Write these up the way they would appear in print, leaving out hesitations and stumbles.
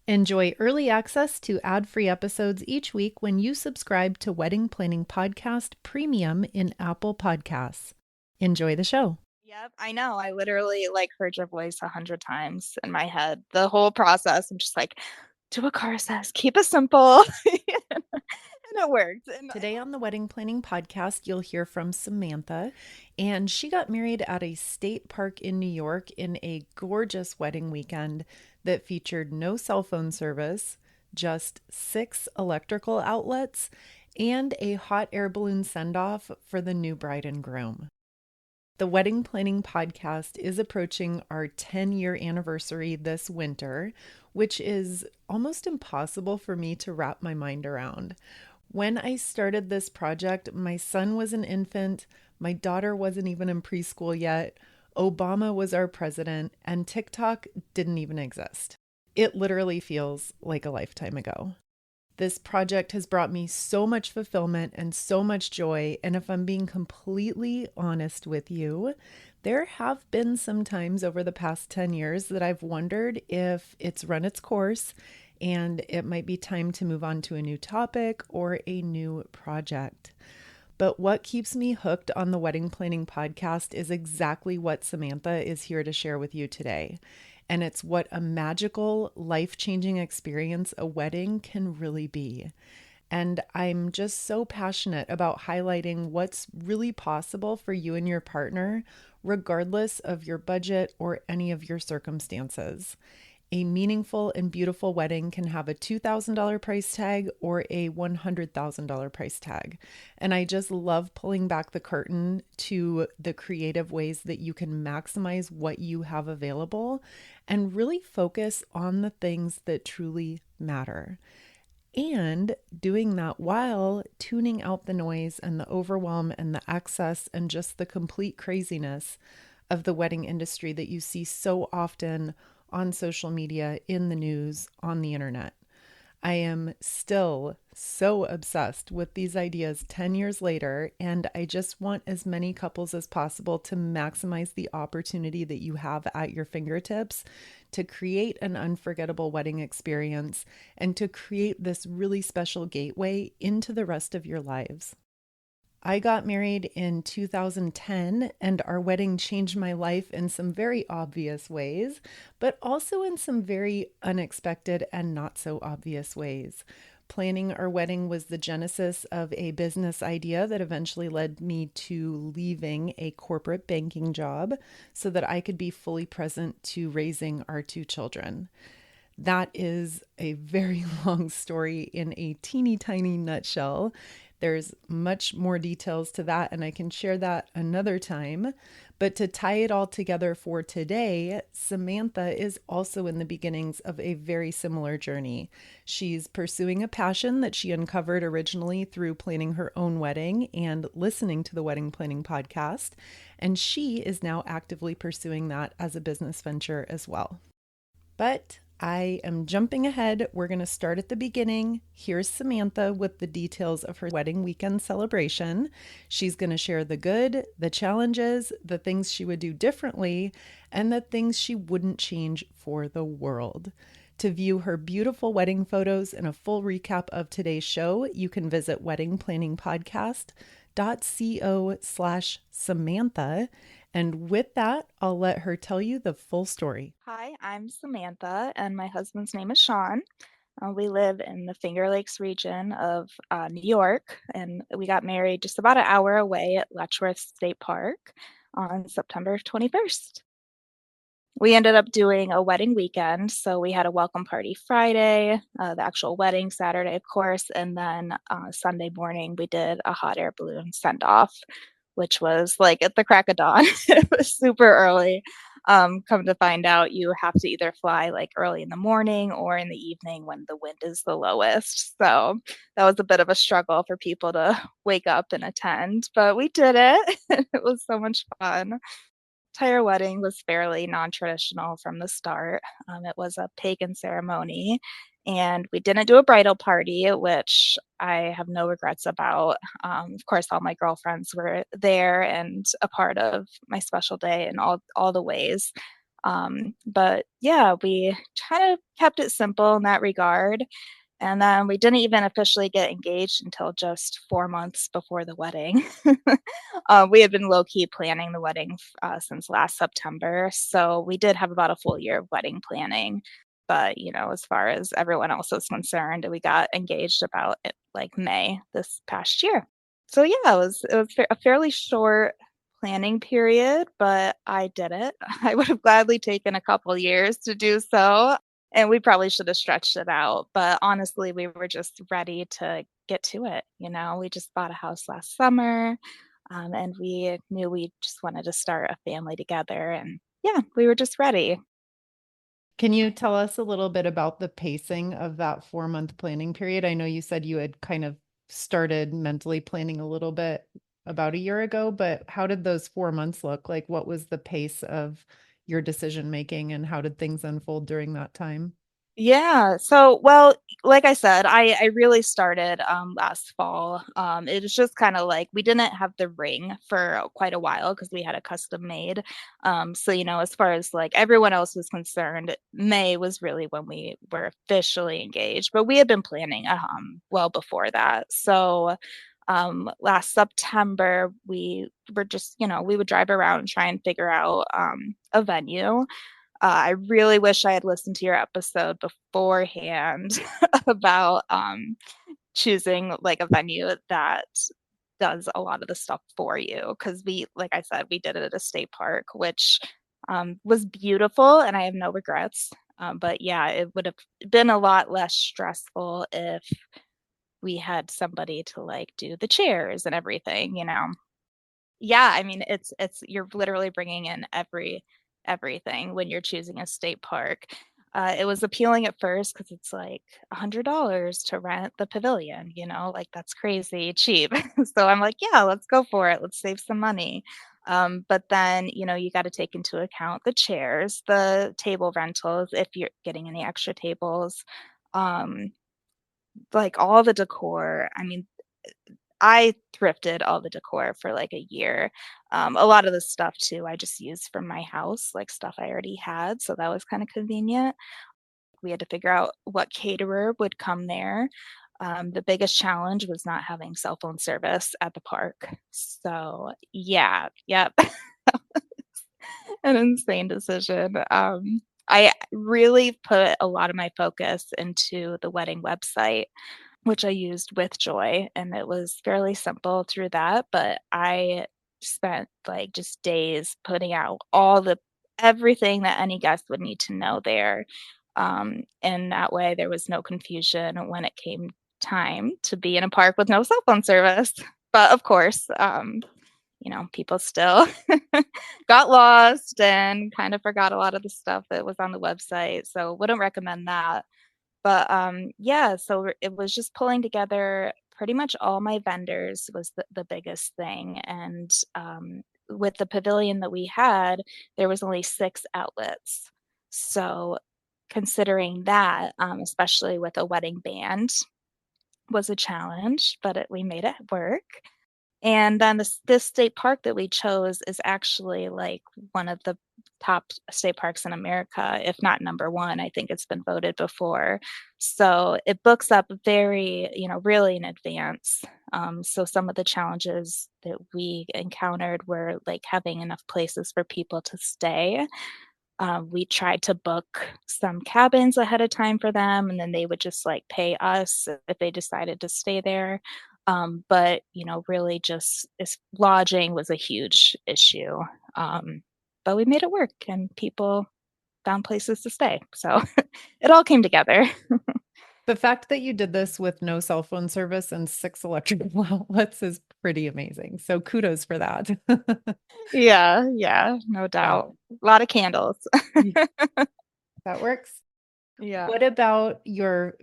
Enjoy early access to ad-free episodes each week when you subscribe to Wedding Planning Podcast Premium in Apple Podcasts. Enjoy the show. Yep, I know. I literally heard your voice 100 times in my head. The whole process, I'm just like, do what Cara says, keep it simple. And it worked. And Today on the Wedding Planning Podcast, you'll hear from Samantha, and she got married at a state park in New York in a gorgeous wedding weekend that featured no cell phone service, just 6 electrical outlets, and a hot air balloon send-off for the new bride and groom. The Wedding Planning Podcast is approaching our 10-year anniversary this winter, which is almost impossible for me to wrap my mind around. When I started this project, my son was an infant, my daughter wasn't even in preschool yet, Obama was our president, and TikTok didn't even exist. It literally feels like a lifetime ago. This project has brought me so much fulfillment and so much joy. And if I'm being completely honest with you, there have been some times over the past 10 years that I've wondered if it's run its course and it might be time to move on to a new topic or a new project. But what keeps me hooked on the Wedding Planning Podcast is exactly what Samantha is here to share with you today. And it's what a magical, life-changing experience a wedding can really be. And I'm just so passionate about highlighting what's really possible for you and your partner, regardless of your budget or any of your circumstances. A meaningful and beautiful wedding can have a $2,000 price tag or a $100,000 price tag. And I just love pulling back the curtain to the creative ways that you can maximize what you have available and really focus on the things that truly matter. And doing that while tuning out the noise and the overwhelm and the excess and just the complete craziness of the wedding industry that you see so often on social media, in the news, on the internet. I am still so obsessed with these ideas 10 years later, and I just want as many couples as possible to maximize the opportunity that you have at your fingertips to create an unforgettable wedding experience and to create this really special gateway into the rest of your lives. I got married in 2010, and our wedding changed my life in some very obvious ways, but also in some very unexpected and not so obvious ways. Planning our wedding was the genesis of a business idea that eventually led me to leaving a corporate banking job so that I could be fully present to raising our 2 children. That is a very long story in a teeny tiny nutshell. There's much more details to that, and I can share that another time. But to tie it all together for today, Samantha is also in the beginnings of a very similar journey. She's pursuing a passion that she uncovered originally through planning her own wedding and listening to the Wedding Planning Podcast. And she is now actively pursuing that as a business venture as well. But I am jumping ahead. We're going to start at the beginning. Here's Samantha with the details of her wedding weekend celebration. She's going to share the good, the challenges, the things she would do differently, and the things she wouldn't change for the world. To view her beautiful wedding photos and a full recap of today's show, you can visit weddingplanningpodcast.co/Samantha. And with that, I'll let her tell you the full story. hi, I'm Samantha, and my husband's name is Sean. We live in the Finger Lakes region of New York, and we got married just about an hour away at Letchworth State Park on September 21st. We ended up doing a wedding weekend. So we had a welcome party Friday, the actual wedding Saturday, of course. And then Sunday morning, we did a hot air balloon send off, which was like at the crack of dawn. It was super early. Come to find out, you have to either fly like early in the morning or in the evening when the wind is the lowest. So that was a bit of a struggle for people to wake up and attend, but we did it. It was so much fun. Entire wedding was fairly non-traditional from the start. It was a pagan ceremony, and we didn't do a bridal party, which I have no regrets about. Of course, all my girlfriends were there and a part of my special day in all the ways. But yeah, we kind of kept it simple in that regard. And then we didn't even officially get engaged until just 4 months before the wedding. We had been low key planning the wedding since last September. So we did have about a full year of wedding planning. But, as far as everyone else is concerned, we got engaged about like May this past year. So yeah, it was a fairly short planning period, but I did it. I would have gladly taken a couple years to do so, and we probably should have stretched it out, but honestly, we were just ready to get to it, We just bought a house last summer, and we knew we just wanted to start a family together, and yeah, we were just ready. Can you tell us a little bit about the pacing of that 4-month planning period? I know you said you had kind of started mentally planning a little bit about a year ago, but how did those 4 months look? Like, what was the pace of your decision making and how did things unfold during that time? Yeah. So, well, like I said, I really started last fall. It was just kind of like we didn't have the ring for quite a while because we had a custom made. So as far as like everyone else was concerned, May was really when we were officially engaged, but we had been planning well before that. So, last September we were just, we would drive around and try and figure out a venue. I really wish I had listened to your episode beforehand about choosing like a venue that does a lot of the stuff for you. Because like I said, we did it at a state park, which was beautiful and I have no regrets. But yeah, it would have been a lot less stressful if we had somebody to like do the chairs and everything. Yeah, I mean, it's you're literally bringing in everything when you're choosing a state park. It was appealing at first because it's like $100 to rent the pavilion, like that's crazy cheap. So I'm like, yeah, let's go for it. Let's save some money. But then, you got to take into account the chairs, the table rentals, if you're getting any extra tables, um, like all the decor. I mean, I thrifted all the decor for like a year. A lot of the stuff too, I just used from my house, like stuff I already had. So that was kind of convenient. We had to figure out what caterer would come there. The biggest challenge was not having cell phone service at the park. So yeah, yep, an insane decision. I really put a lot of my focus into the wedding website, which I used with Joy, and it was fairly simple through that, but I spent like just days putting out everything that any guest would need to know there. And that way there was no confusion when it came time to be in a park with no cell phone service. But of course, people still got lost and kind of forgot a lot of the stuff that was on the website. So wouldn't recommend that. But yeah, so it was just pulling together pretty much all my vendors was the biggest thing. And with the pavilion that we had, there was only 6 outlets. So considering that, especially with a wedding band, was a challenge, but we made it work. And then this state park that we chose is actually like one of the top state parks in America, if not number one. I think it's been voted before. So it books up very, really in advance. So some of the challenges that we encountered were like having enough places for people to stay. We tried to book some cabins ahead of time for them, and then they would just like pay us if they decided to stay there. But really just lodging was a huge issue. But we made it work, and people found places to stay. So it all came together. The fact that you did this with no cell phone service and 6 electrical outlets is pretty amazing. So kudos for that. Yeah, yeah, no doubt. Wow. A lot of candles. That works. Yeah. What about your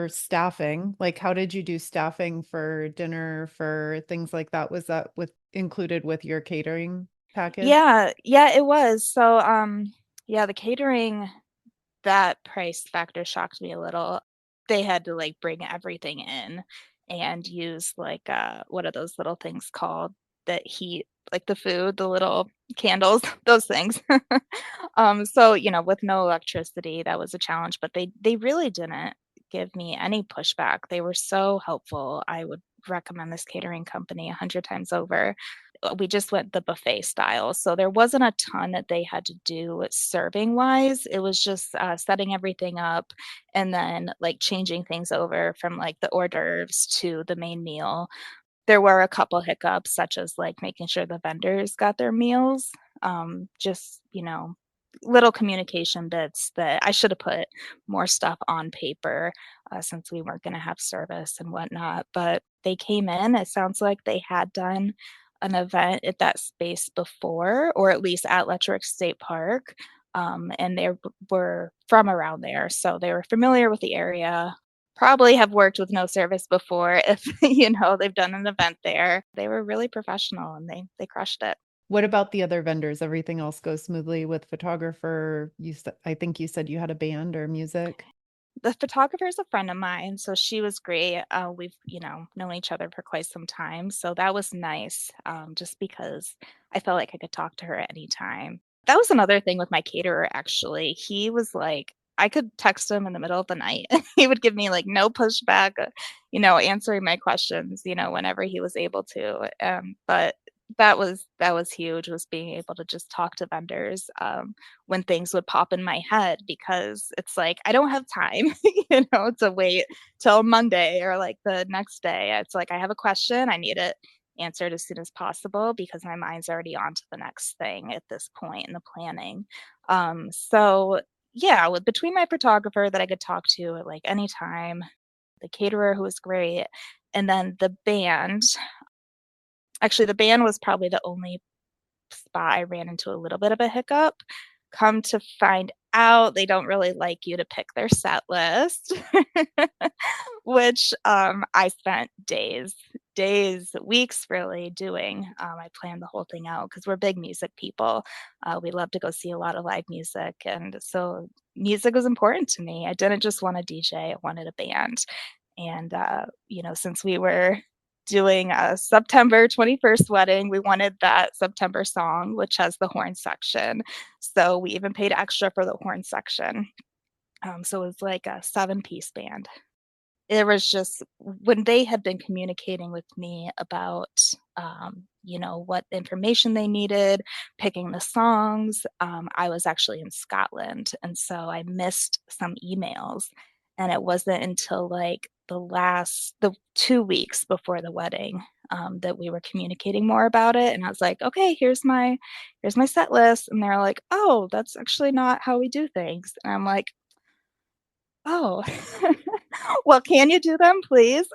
staffing? Like, how did you do staffing for dinner, for things like that? Was that with included with your catering package? Yeah, yeah, it was. So, yeah, the catering, that price factor shocked me a little. They had to like bring everything in and use like what are those little things called that heat like the food, the little candles, those things. So, with no electricity, that was a challenge, but they really didn't give me any pushback. They were so helpful. I would recommend this catering company 100 times over. We just went the buffet style. So there wasn't a ton that they had to do serving wise. It was just setting everything up and then like changing things over from like the hors d'oeuvres to the main meal. There were a couple hiccups, such as like making sure the vendors got their meals. Just, little communication bits that I should have put more stuff on paper since we weren't going to have service and whatnot. But they came in. It sounds like they had done an event at that space before, or at least at Letchworth State Park. And they were from around there. So they were familiar with the area, probably have worked with no service before if they've done an event there. They were really professional and they crushed it. What about the other vendors? Everything else goes smoothly with photographer. I think you said you had a band or music. The photographer is a friend of mine, so she was great. We've known each other for quite some time, so that was nice. Just because I felt like I could talk to her at any time. That was another thing with my caterer, actually. He was like, I could text him in the middle of the night and he would give me like no pushback, answering my questions, whenever he was able to. But that was huge, was being able to just talk to vendors when things would pop in my head, because it's like I don't have time, to wait till Monday or like the next day. It's like I have a question, I need it answered as soon as possible because my mind's already on to the next thing at this point in the planning. So yeah, between my photographer that I could talk to at like any time, the caterer who was great, and then the band. Actually, the band was probably the only spot I ran into a little bit of a hiccup. Come to find out, they don't really like you to pick their set list, which I spent days, weeks really doing. I planned the whole thing out because we're big music people. We love to go see a lot of live music. And so music was important to me. I didn't just want a DJ, I wanted a band. And, since we were doing a September 21st wedding, we wanted that September song, which has the horn section. So we even paid extra for the horn section. So it was like a 7-piece band. It was just when they had been communicating with me about, what information they needed, picking the songs. I was actually in Scotland, and so I missed some emails. And it wasn't until like the 2 weeks before the wedding that we were communicating more about it. And I was like, okay, here's my set list. And they're like, oh, that's actually not how we do things. And I'm like, oh, well, can you do them, please?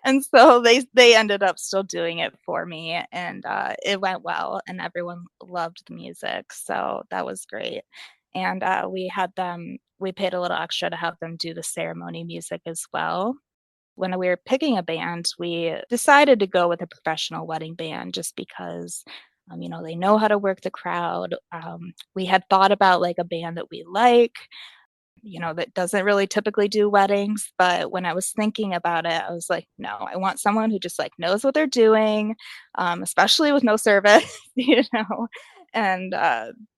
And so they ended up still doing it for me, and it went well, and everyone loved the music, so that was great. And we paid a little extra to have them do the ceremony music as well. When we were picking a band, we decided to go with a professional wedding band just because they know how to work the crowd. We had thought about like a band that we like, that doesn't really typically do weddings. But when I was thinking about it, I was like, no, I want someone who just like knows what they're doing, especially with no service, And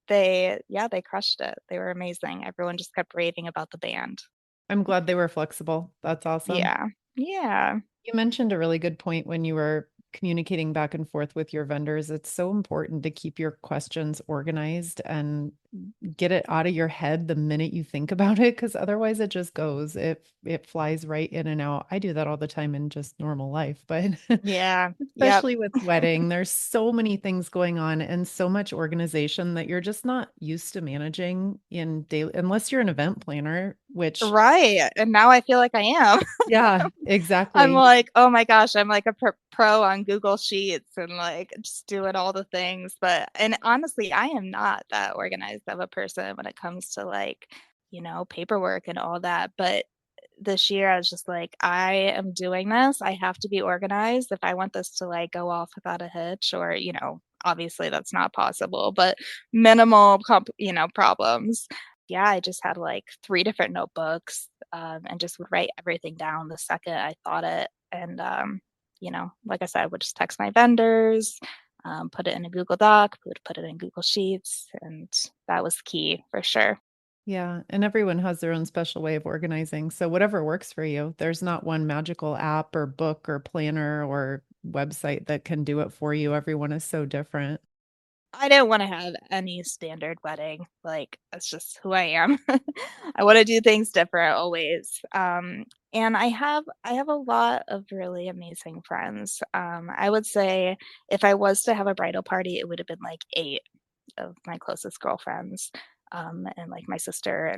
they crushed it. They were amazing. Everyone just kept raving about the band. I'm glad they were flexible. That's awesome. Yeah. Yeah. You mentioned a really good point when you were communicating back and forth with your vendors. It's so important to keep your questions organized and get it out of your head the minute you think about it, because otherwise it just goes. It flies right in and out. I do that all the time in just normal life, but Yeah. Yep. especially with wedding, there's so many things going on and so much organization that you're just not used to managing in daily, unless you're an event planner, which Right. And now I feel like I am. yeah, I'm exactly. like, oh my gosh, I'm like a pro on Google Sheets and like just doing all the things. And honestly, I am not that organized of a person when it comes to like, paperwork and all that. But this year I was just like, I am doing this. I have to be organized if I want this to like go off without a hitch, or, obviously that's not possible, but minimal, problems. Yeah, I just had like 3 different notebooks, and just would write everything down the second I thought it. And, like I said, I would just text my vendors. put it in a Google Doc, put it in Google Sheets, and that was key for sure. Yeah, and everyone has their own special way of organizing. So whatever works for you. There's not one magical app or book or planner or website that can do it for you. Everyone is so different. I didn't want to have any standard wedding. Like, that's just who I am. I want to do things different always. And I have a lot of really amazing friends. I would say if I was to have a bridal party, it would have been like 8 of my closest girlfriends, and like my sister,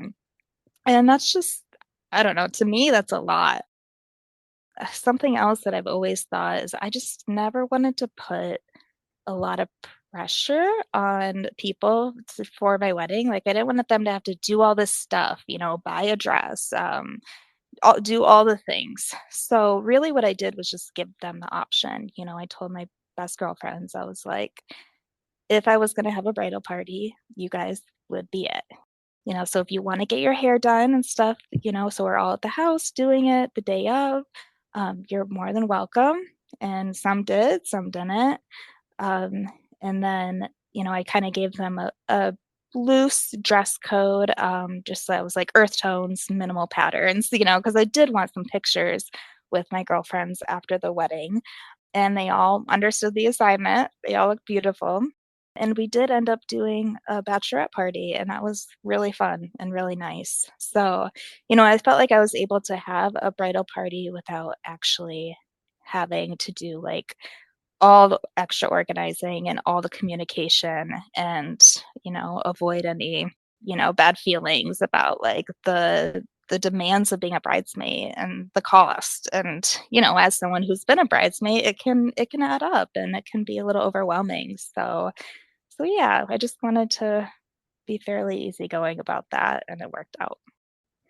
and that's just, I don't know, to me that's a lot. Something else that I've always thought is I just never wanted to put a lot of pressure on people for my wedding. Like, I didn't want them to have to do all this stuff, buy a dress, do all the things. So really what I did was just give them the option. I told my best girlfriends, I was like, if I was going to have a bridal party, you guys would be it. So if you want to get your hair done and stuff, so we're all at the house doing it the day of, you're more than welcome. And some did, some didn't. Um, and then, I kind of gave them a loose dress code, just that was like earth tones, minimal patterns, because I did want some pictures with my girlfriends after the wedding. And they all understood the assignment. They all looked beautiful. And we did end up doing a bachelorette party, and that was really fun and really nice. So, I felt like I was able to have a bridal party without actually having to do like all the extra organizing and all the communication and, avoid any, bad feelings about like the demands of being a bridesmaid and the cost. And, as someone who's been a bridesmaid, it can add up and it can be a little overwhelming. So yeah, I just wanted to be fairly easygoing about that and it worked out.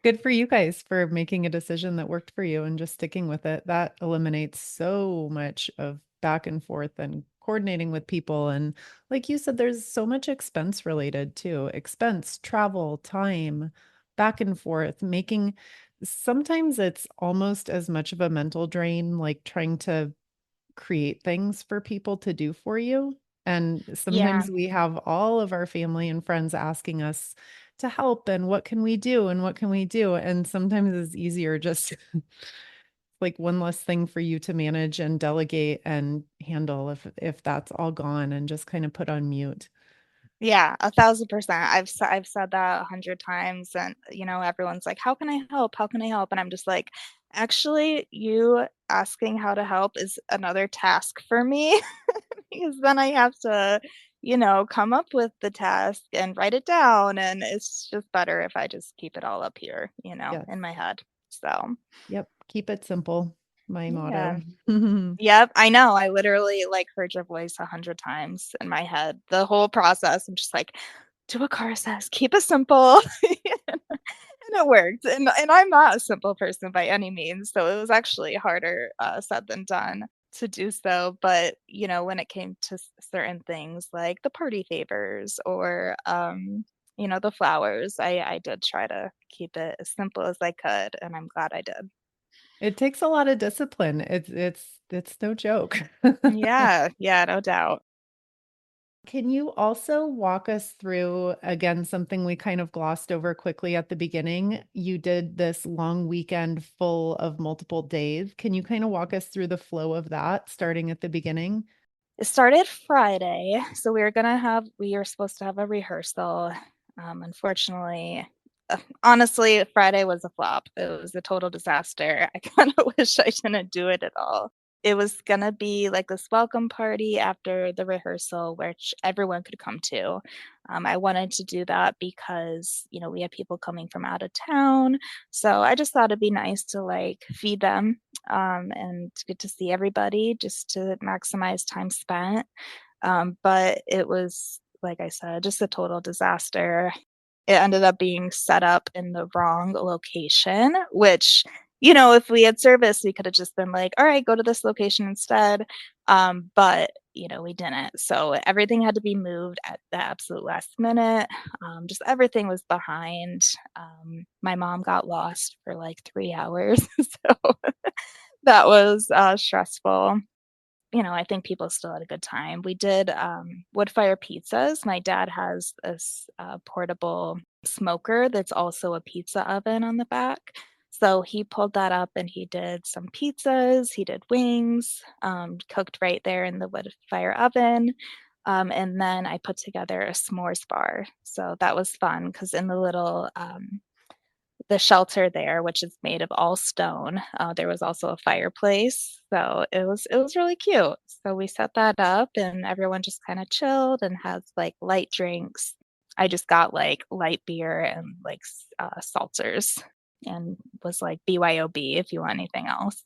Good for you guys for making a decision that worked for you and just sticking with it. That eliminates so much of back and forth and coordinating with people. And like you said, there's so much expense related too. Expense, travel, time, back and forth, making sometimes it's almost as much of a mental drain, like trying to create things for people to do for you. And Yeah. sometimes we have all of our family and friends asking us to help and what can we do and what can we do? And sometimes it's easier just like one less thing for you to manage and delegate and handle if that's all gone and just kind of put on mute. Yeah, 1,000%. I've said that 100 times, and, everyone's like, "How can I help? How can I help?" And I'm just like, "Actually, you asking how to help is another task for me," because then I have to, come up with the task and write it down, and it's just better if I just keep it all up here, Yes. in my head. So, Yep. Keep it simple. My yeah. motto. Yep, I know. I literally, like, heard your voice 100 times in my head. The whole process, I'm just like, "Do what Cara says, keep it simple." And it worked, and I'm not a simple person by any means, so it was actually harder, said than done to do so, but, when it came to certain things like the party favors or, the flowers, I did try to keep it as simple as I could, and I'm glad I did. It takes a lot of discipline. It's no joke. Yeah, yeah, no doubt. Can you also walk us through, again, something we kind of glossed over quickly at the beginning? You did this long weekend full of multiple days. Can you kind of walk us through the flow of that starting at the beginning? It started Friday, so we were supposed to have a rehearsal. Unfortunately, honestly, Friday was a flop. It was a total disaster. I kind of wish I didn't do it at all. It was gonna be like this welcome party after the rehearsal, which everyone could come to. I wanted to do that because, we had people coming from out of town. So I just thought it'd be nice to like feed them, and get to see everybody just to maximize time spent. But it was, like I said, just a total disaster. It ended up being set up in the wrong location, which, if we had service, we could have just been like, all right, go to this location instead. But, we didn't. So everything had to be moved at the absolute last minute. Just everything was behind. My mom got lost for like 3 hours. So that was stressful. I think people still had a good time. We did wood fire pizzas. My dad has this portable smoker that's also a pizza oven on the back. So he pulled that up and he did some pizzas, he did wings, cooked right there in the wood fire oven. And then I put together a s'mores bar. So that was fun because in the shelter there, which is made of all stone. There was also a fireplace, so it was really cute. So we set that up, and everyone just kind of chilled and has like light drinks. I just got like light beer and like seltzers, and was like BYOB if you want anything else.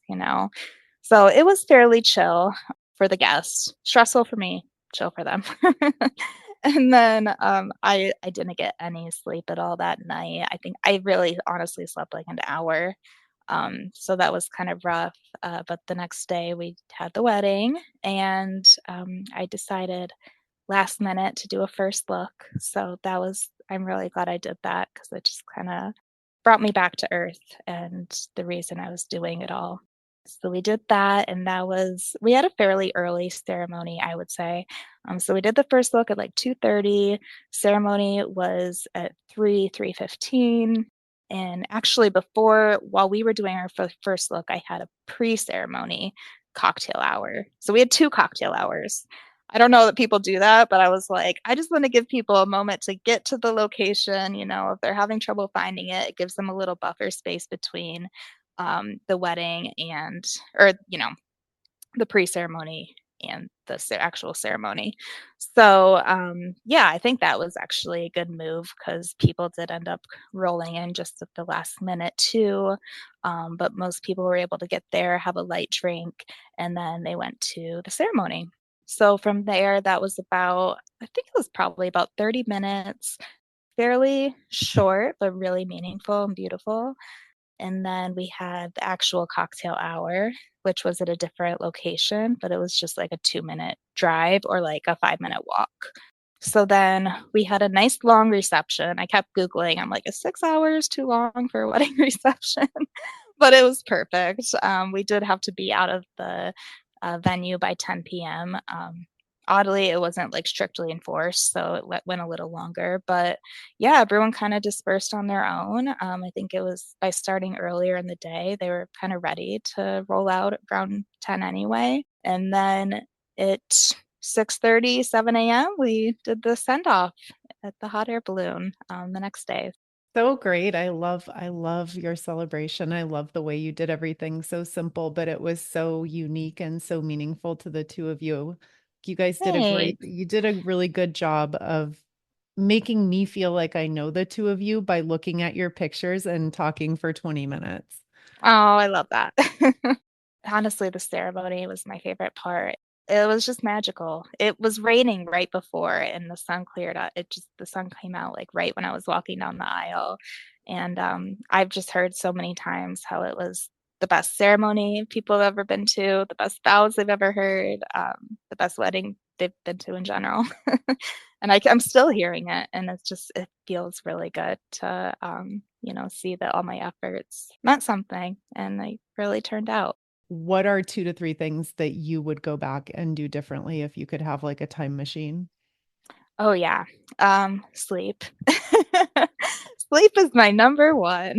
So it was fairly chill for the guests, stressful for me, chill for them. And then I didn't get any sleep at all that night. I think I really honestly slept like an hour. So that was kind of rough. But the next day we had the wedding, and I decided last minute to do a first look. So I'm really glad I did that because it just kind of brought me back to earth and the reason I was doing it all. So we did that, and we had a fairly early ceremony, I would say. So we did the first look at like 2:30. Ceremony was at 3:15. And actually, while we were doing our first look, I had a pre-ceremony cocktail hour. So we had two cocktail hours. I don't know that people do that, but I was like, I just want to give people a moment to get to the location. If they're having trouble finding it, it gives them a little buffer space between the wedding or the pre-ceremony and the actual ceremony. So yeah, I think that was actually a good move because people did end up rolling in just at the last minute too. But most people were able to get there, have a light drink, and then they went to the ceremony. So from there, I think it was probably about 30 minutes, fairly short, but really meaningful and beautiful. And then we had the actual cocktail hour, which was at a different location, but it was just like a 2-minute drive or like a 5-minute walk. So then we had a nice long reception. I kept Googling. I'm like, is 6 hours too long for a wedding reception? But it was perfect. We did have to be out of the venue by 10 p.m. Oddly, it wasn't like strictly enforced, so it went a little longer. But yeah, everyone kind of dispersed on their own. I think it was by starting earlier in the day, they were kind of ready to roll out around 10 anyway. And then at 6:30, 7 a.m., we did the send off at the hot air balloon the next day. So great. I love your celebration. I love the way you did everything so simple, but it was so unique and so meaningful to the two of you. Thanks. You did a really good job of making me feel like I know the two of you by looking at your pictures and talking for 20 minutes. Oh, I love that. Honestly, the ceremony was my favorite part. It was just magical. It was raining right before and the sun cleared up. The sun came out like right when I was walking down the aisle. And I've just heard so many times how it was the best ceremony people have ever been to, the best vows they've ever heard, the best wedding they've been to in general. And I'm still hearing it, and it feels really good to see that all my efforts meant something and they really turned out. What are 2 to 3 things that you would go back and do differently if you could have like a time machine? Oh yeah. Sleep. Sleep is my number one.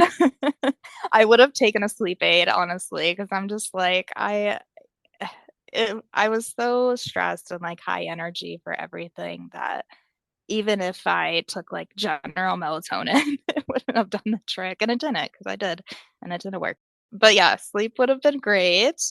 I would have taken a sleep aid, honestly, because I'm just like I was so stressed and like high energy for everything that even if I took like general melatonin, it wouldn't have done the trick. And it didn't because I did, and it didn't work. But yeah, sleep would have been great.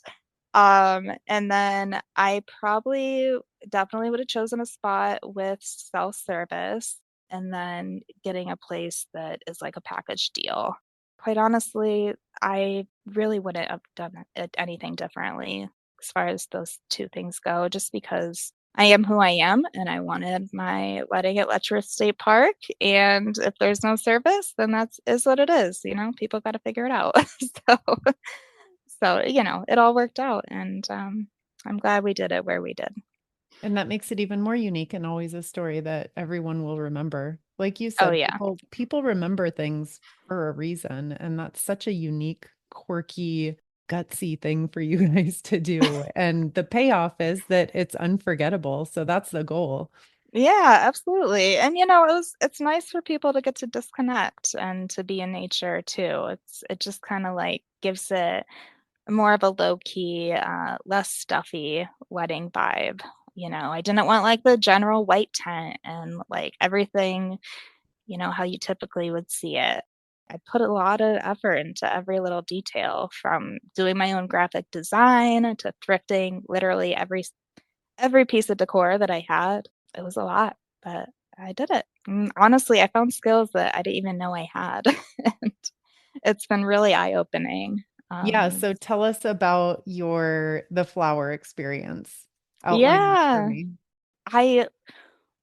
And then I probably definitely would have chosen a spot with self-service and then getting a place that is like a package deal. Quite honestly, I really wouldn't have done anything differently as far as those two things go, just because I am who I am and I wanted my wedding at Letchworth State Park. And if there's no service, then is what it is. People got to figure it out. So it all worked out, and I'm glad we did it where we did. And that makes it even more unique and always a story that everyone will remember. Like you Oh said, yeah. people remember things for a reason, and that's such a unique, quirky, gutsy thing for you guys to do. And the payoff is that it's unforgettable. So that's the goal. Yeah, absolutely. And it's nice for people to get to disconnect and to be in nature too. It just kind of like gives it more of a low key, less stuffy wedding vibe. I didn't want like the general white tent and like everything, how you typically would see it. I put a lot of effort into every little detail, from doing my own graphic design to thrifting literally every piece of decor that I had. It was a lot, but I did it. Honestly, I found skills that I didn't even know I had. And it's been really eye-opening. Yeah, Um, so tell us about the flower experience. Outline that for yeah, me. I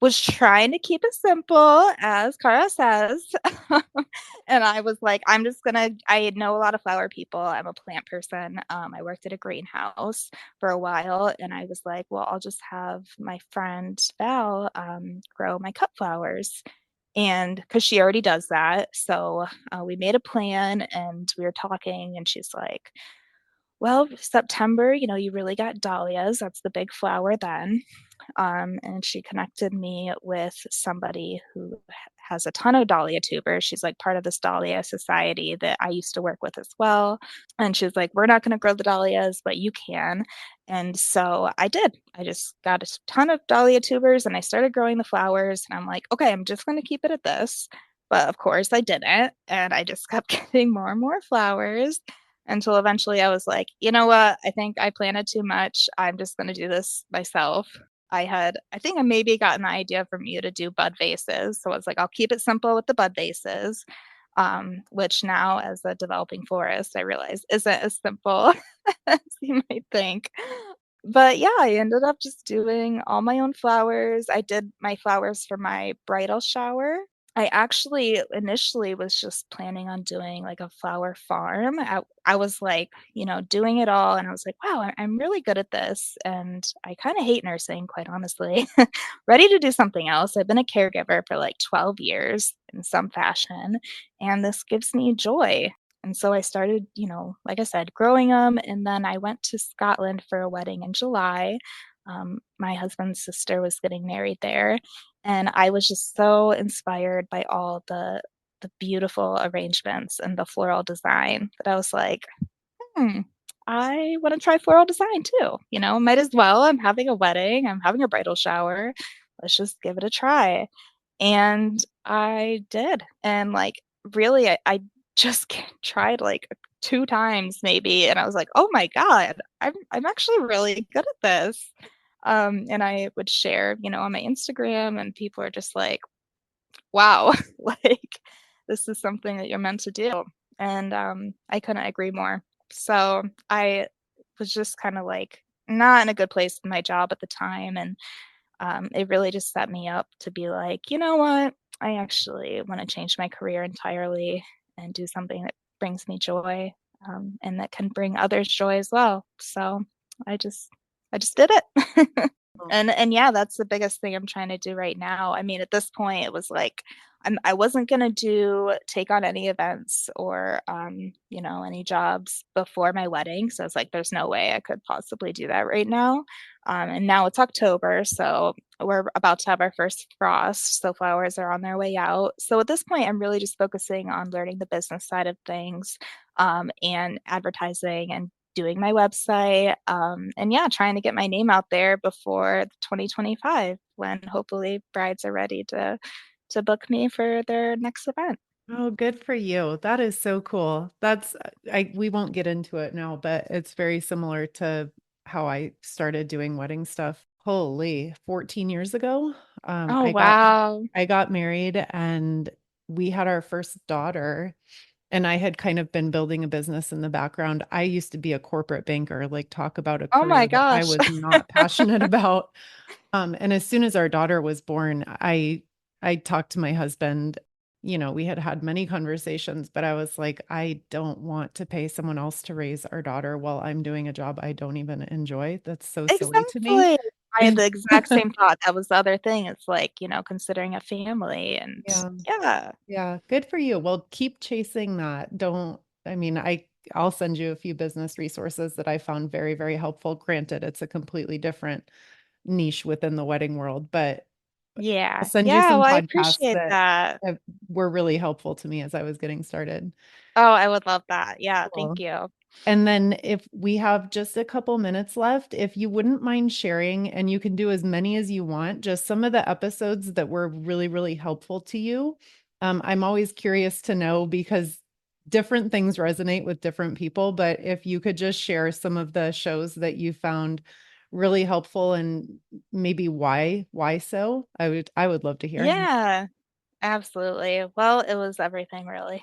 was trying to keep it simple, as Cara says. And I was like, I know a lot of flower people. I'm a plant person. I worked at a greenhouse for a while, and I was like, well, I'll just have my friend Val grow my cut flowers. And because she already does that. So we made a plan and we were talking, and she's like, well, September, you really got dahlias. That's the big flower then. And she connected me with somebody who has a ton of dahlia tubers. She's like part of this dahlia society that I used to work with as well. And she's like, we're not going to grow the dahlias, but you can. And so I did. I just got a ton of dahlia tubers and I started growing the flowers. And I'm like, okay, I'm just going to keep it at this. But of course, I didn't. And I just kept getting more and more flowers until eventually I was like, you know what? I think I planted too much. I'm just going to do this myself. I think I maybe got an idea from you to do bud vases. So I was like, I'll keep it simple with the bud vases, which now, as a developing florist, I realize isn't as simple as you might think. But yeah, I ended up just doing all my own flowers. I did my flowers for my bridal shower. I actually initially was just planning on doing like a flower farm. I was like, doing it all. And I was like, wow, I'm really good at this. And I kind of hate nursing, quite honestly. Ready to do something else. I've been a caregiver for like 12 years in some fashion, and this gives me joy. And so I started, like I said, growing them. And then I went to Scotland for a wedding in July. My husband's sister was getting married there, and I was just so inspired by all the beautiful arrangements and the floral design that I was like, hmm, I want to try floral design too. Might as well. I'm having a wedding, I'm having a bridal shower. Let's just give it a try. And I did. And like, really, I just tried like two times maybe. And I was like, oh my God, I'm actually really good at this. And I would share, on my Instagram, and people are just like, wow, like this is something that you're meant to do. And I couldn't agree more. So I was just kind of like not in a good place in my job at the time. And it really just set me up to be like, you know what? I actually want to change my career entirely and do something that brings me joy, and that can bring others joy as well. So I just, I just did it. And yeah, that's the biggest thing I'm trying to do right now. I mean, at this point, it was like I wasn't gonna take on any events or any jobs before my wedding. So it's like there's no way I could possibly do that right now. And now it's October, so we're about to have our first frost. So flowers are on their way out. So at this point, I'm really just focusing on learning the business side of things, and advertising and doing my website, and yeah, trying to get my name out there before 2025, when hopefully brides are ready to book me for their next event. Oh, good for you. That is so cool. We won't get into it now, but it's very similar to how I started doing wedding stuff. Holy, 14 years ago. Um, Oh I got wow. I got married and we had our first daughter, and I had kind of been building a business in the background. I used to be a corporate banker, like talk about a Oh my career that I gosh. was not passionate about. And as soon as our daughter was born, I talked to my husband. We had had many conversations, but I was like, I don't want to pay someone else to raise our daughter while I'm doing a job I don't even enjoy. That's so silly to me. Exactly. I had the exact same thought. That was the other thing. It's like, considering a family, and Yeah. yeah. Yeah, good for you. Well, keep chasing that. Don't, I mean, I'll send you a few business resources that I found very, very helpful. Granted, it's a completely different niche within the wedding world, but I'll Yeah. send you Yeah, some well, I podcasts appreciate that that. were really helpful to me as I was getting started. Oh, I would love that. Yeah, thank Cool. you. And then if we have just a couple minutes left, if you wouldn't mind sharing, and you can do as many as you want, just some of the episodes that were really, really helpful to you. I'm always curious to know because different things resonate with different people, but if you could just share some of the shows that you found really helpful and maybe why so, I would love to hear. Yeah. Absolutely. Well, it was everything really.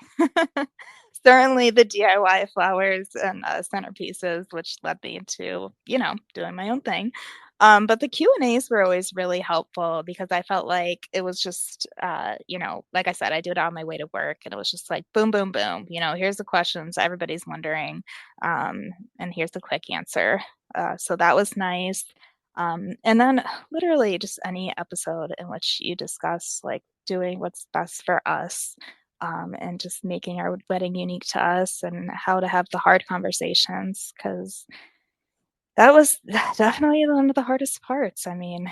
Certainly the DIY flowers and centerpieces, which led me to, doing my own thing. But the Q&As were always really helpful because I felt like it was just, like I said, I do it on my way to work and it was just like boom, boom, boom. Here's the questions everybody's wondering, and here's the quick answer. So that was nice. And then literally just any episode in which you discuss like doing what's best for us, and just making our wedding unique to us and how to have the hard conversations because that was definitely one of the hardest parts. I mean,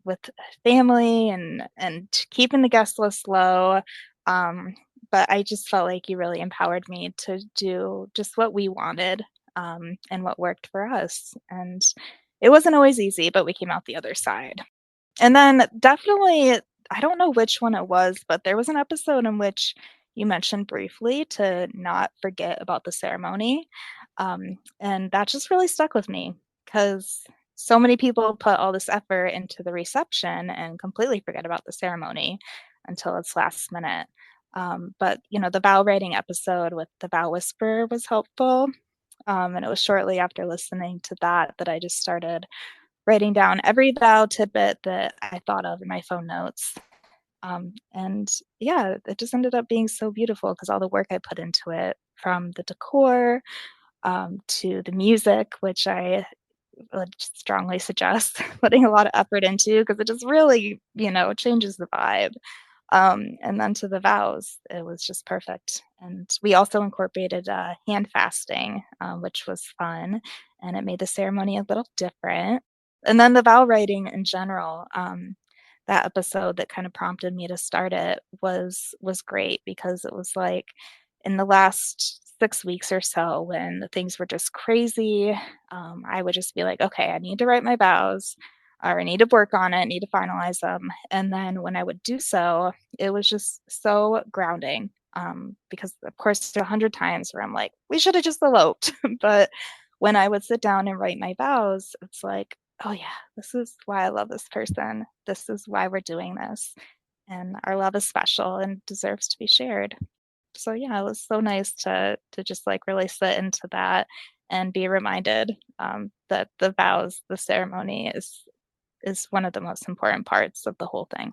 with family and keeping the guest list low. Um, but I just felt like you really empowered me to do just what we wanted, and what worked for us. And it wasn't always easy, but we came out the other side. And then definitely, I don't know which one it was, but there was an episode in which you mentioned briefly to not forget about the ceremony. And that just really stuck with me because so many people put all this effort into the reception and completely forget about the ceremony until it's last minute. But, the vow writing episode with the vow whisperer was helpful. And it was shortly after listening to that that I just started writing down every vow tidbit that I thought of in my phone notes. And yeah, it just ended up being so beautiful because all the work I put into it, from the decor, to the music, which I would strongly suggest putting a lot of effort into because it just really, changes the vibe. And then to the vows, it was just perfect. And we also incorporated hand fasting, which was fun, and it made the ceremony a little different. And then the vow writing in general, that episode that kind of prompted me to start it was great because it was like in the last 6 weeks or so when things were just crazy, I would just be like, okay, I need to write my vows or I need to work on it, need to finalize them. And then when I would do so, it was just so grounding. Because of course there are 100 times where I'm like, we should have just eloped. But when I would sit down and write my vows, it's like, oh yeah, this is why I love this person. This is why we're doing this. And our love is special and deserves to be shared. So yeah, it was so nice to just like really sit into that and be reminded, that the vows, the ceremony is one of the most important parts of the whole thing.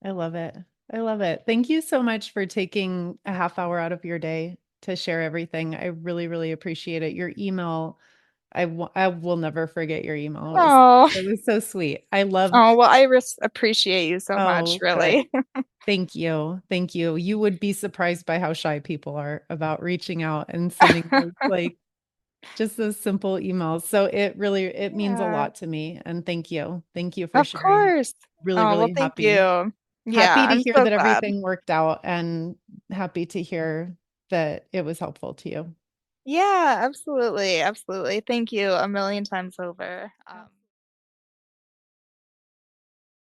I love it. I love it. Thank you so much for taking a half hour out of your day to share everything. I really, really appreciate it. Your email, I will never forget your email. Oh, It was so sweet. I love, oh well, appreciate you so much, oh, good. really. Thank you. Thank you. You would be surprised by how shy people are about reaching out and sending those, like, just those simple emails. So it means a Yeah, lot to me. And thank you. Thank you for of sharing. course. Really, Oh well, really thank happy. you. Yeah, Happy to I'm hear so that glad. everything worked out and happy to hear that it was helpful to you. Yeah, absolutely, absolutely. Thank you a million times over.